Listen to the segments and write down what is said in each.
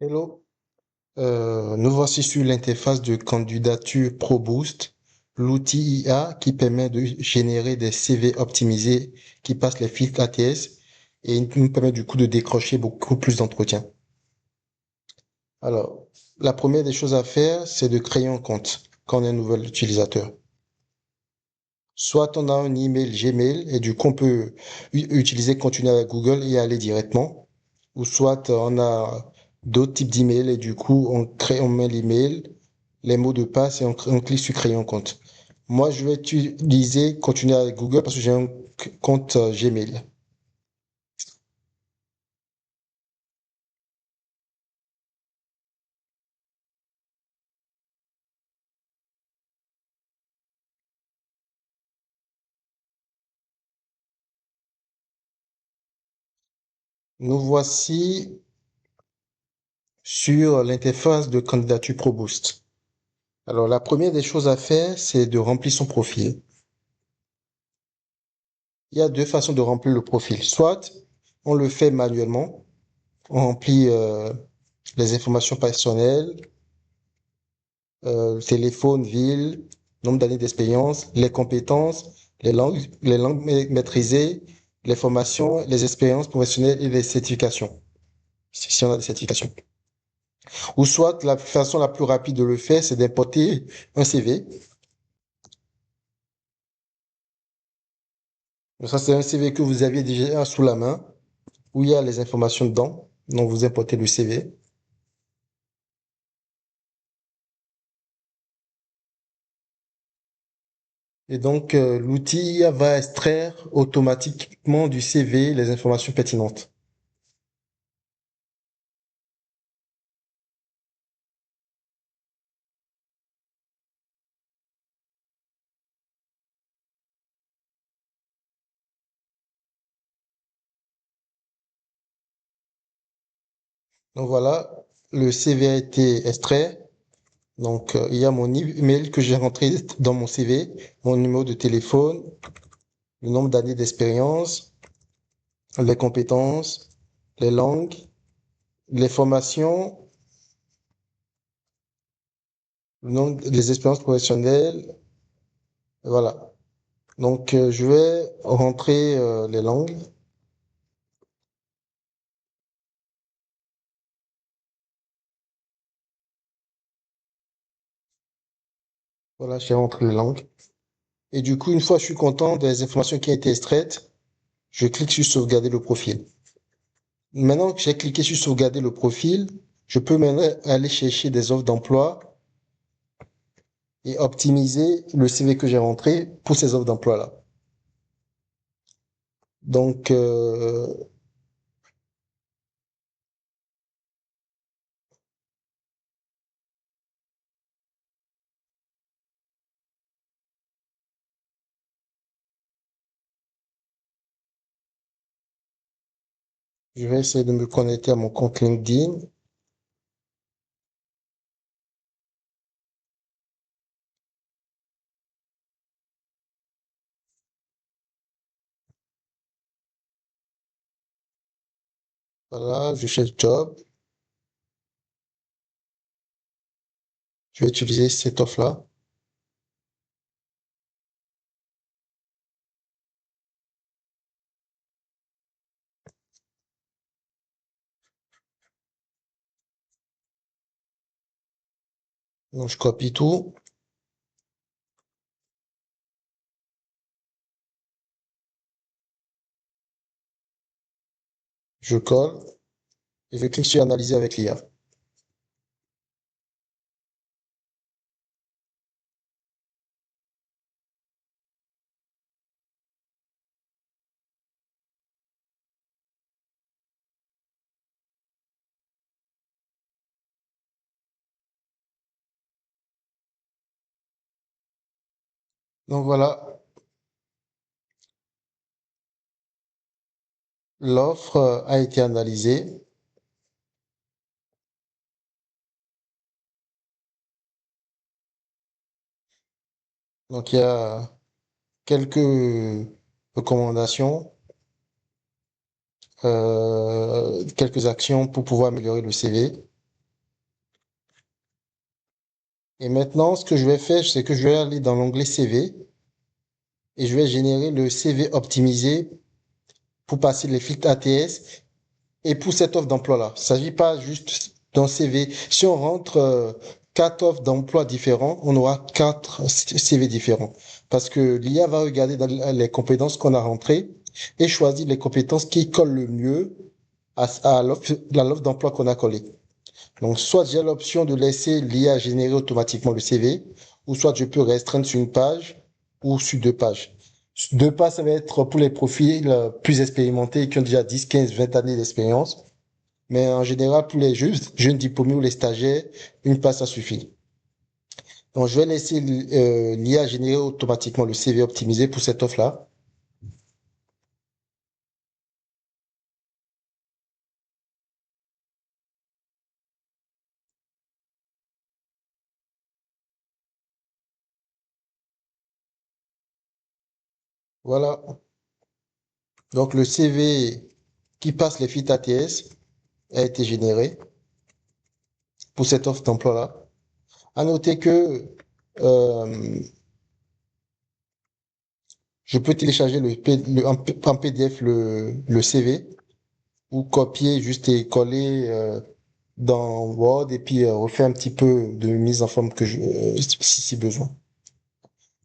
Hello. Nous voici sur l'interface de candidature ProBoost, l'outil IA qui permet de générer des CV optimisés qui passent les filtres ATS et nous permet du coup de décrocher beaucoup plus d'entretiens. Alors, la première des choses à faire, c'est de créer un compte quand on est un nouvel utilisateur. Soit on a un email Gmail et du coup on peut utiliser continuer avec Google et aller directement, ou soit on a d'autres types d'emails et du coup on met l'email, les mots de passe et on clique sur créer un compte. Moi je vais utiliser continuer avec Google parce que j'ai un compte Gmail. Nous voici sur l'interface de candidature ProBoost. Alors la première des choses à faire, c'est de remplir son profil. Il y a deux façons de remplir le profil. Soit on le fait manuellement, on remplit les informations personnelles, téléphone, ville, nombre d'années d'expérience, les compétences, les langues maîtrisées, les formations, les expériences professionnelles et les certifications, si on a des certifications. Ou soit la façon la plus rapide de le faire, c'est d'importer un CV. Donc ça, c'est un CV que vous aviez déjà sous la main, où il y a les informations dedans. Donc vous importez le CV. Et donc, l'outil va extraire automatiquement du CV les informations pertinentes. Donc voilà, le CV a été extrait. Donc, il y a mon email que j'ai rentré dans mon CV, mon numéro de téléphone, le nombre d'années d'expérience, les compétences, les langues, les formations, le nombre des expériences professionnelles. Voilà. Donc, je vais rentrer les langues. Voilà, j'ai rentré les langues. Et du coup, une fois que je suis content des informations qui ont été extraites, je clique sur sauvegarder le profil. Maintenant que j'ai cliqué sur sauvegarder le profil, je peux maintenant aller chercher des offres d'emploi et optimiser le CV que j'ai rentré pour ces offres d'emploi-là. Donc, je vais essayer de me connecter à mon compte LinkedIn. Voilà, je cherche job. Je vais utiliser cette offre-là. Donc, je copie tout, je colle et je clique sur analyser avec l'IA. Donc voilà, l'offre a été analysée. Donc il y a quelques recommandations, quelques actions pour pouvoir améliorer le CV. Et maintenant, ce que je vais faire, c'est que je vais aller dans l'onglet CV et je vais générer le CV optimisé pour passer les filtres ATS et pour cette offre d'emploi-là. Il ne s'agit pas juste d'un CV. Si on rentre quatre offres d'emploi différents, on aura quatre CV différents. Parce que l'IA va regarder dans les compétences qu'on a rentrées et choisir les compétences qui collent le mieux à l'offre d'emploi qu'on a collée. Donc, soit j'ai l'option de laisser l'IA générer automatiquement le CV, ou soit je peux restreindre sur une page ou sur deux pages. Deux pages, ça va être pour les profils plus expérimentés qui ont déjà 10, 15, 20 années d'expérience. Mais en général, pour les jeunes diplômés ou les stagiaires, une page, ça suffit. Donc, je vais laisser l'IA générer automatiquement le CV optimisé pour cette offre-là. Voilà. Donc, le CV qui passe les filtres ATS a été généré pour cette offre d'emploi-là. À noter que euh, je peux télécharger en PDF le CV ou copier juste et coller dans Word et puis refaire un petit peu de mise en forme si besoin.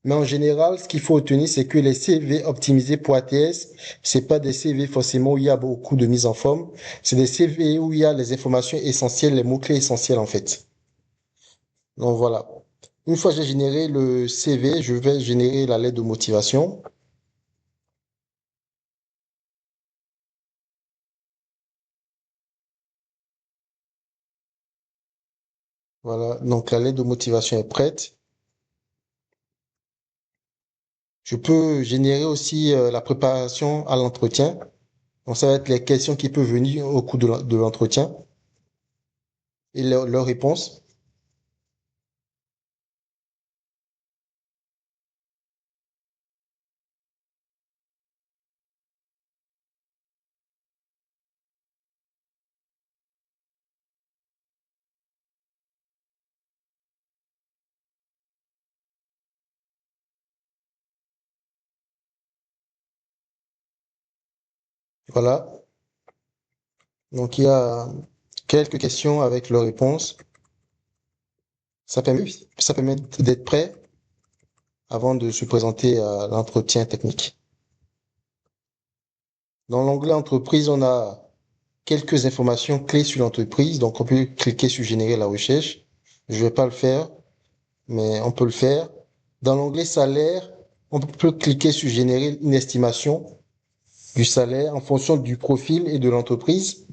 Mais en général, ce qu'il faut retenir, c'est que les CV optimisés pour ATS, c'est pas des CV forcément où il y a beaucoup de mise en forme. C'est des CV où il y a les informations essentielles, les mots-clés essentiels en fait. Donc voilà. Une fois que j'ai généré le CV, je vais générer la lettre de motivation. Voilà. Donc la lettre de motivation est prête. Je peux générer aussi la préparation à l'entretien. Donc ça va être les questions qui peuvent venir au cours de l'entretien et leurs réponses. Voilà. Donc il y a quelques questions avec leurs réponses. Ça permet d'être prêt avant de se présenter à l'entretien technique. Dans l'onglet entreprise, on a quelques informations clés sur l'entreprise. Donc, on peut cliquer sur générer la recherche. Je vais pas le faire, mais on peut le faire. Dans l'onglet salaire, on peut cliquer sur générer une estimation du salaire en fonction du profil et de l'entreprise.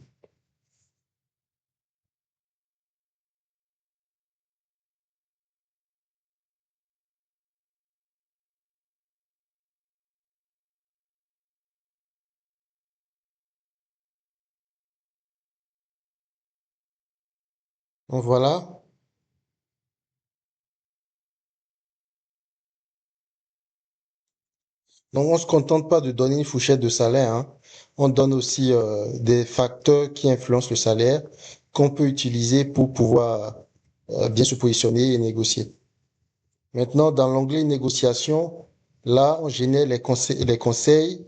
Donc voilà. Donc, on se contente pas de donner une fourchette de salaire, hein. On donne aussi des facteurs qui influencent le salaire qu'on peut utiliser pour pouvoir bien se positionner et négocier. Maintenant, dans l'onglet négociation, là, on génère les conseils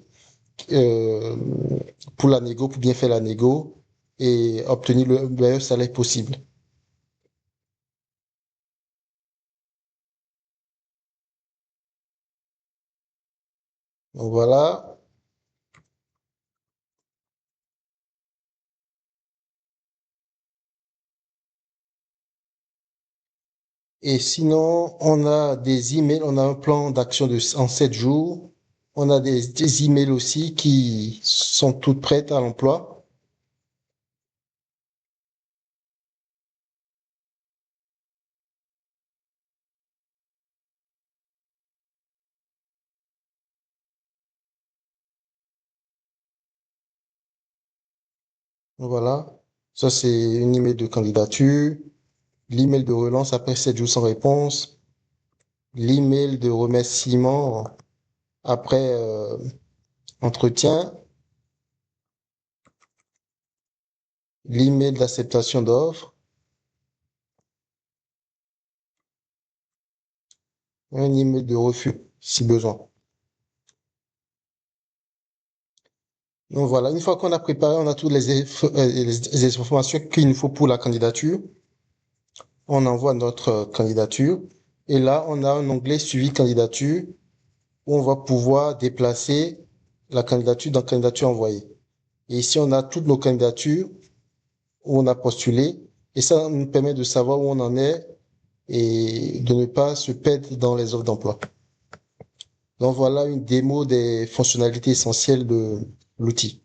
euh, pour la négo, pour bien faire la négo et obtenir le meilleur salaire possible. Donc voilà. Et sinon, on a des emails, on a un plan d'action en 7 jours. On a des emails aussi qui sont toutes prêtes à l'emploi. Voilà. Ça, c'est une email de candidature. L'email de relance après 7 jours sans réponse. L'email de remerciement après entretien. L'email d'acceptation d'offre. un email de refus, si besoin. Donc voilà, une fois qu'on a préparé, on a toutes les informations qu'il nous faut pour la candidature, on envoie notre candidature. Et là, on a un onglet suivi candidature où on va pouvoir déplacer la candidature dans candidature envoyée. Et ici, on a toutes nos candidatures où on a postulé. Et ça nous permet de savoir où on en est et de ne pas se perdre dans les offres d'emploi. Donc voilà une démo des fonctionnalités essentielles de l'outil.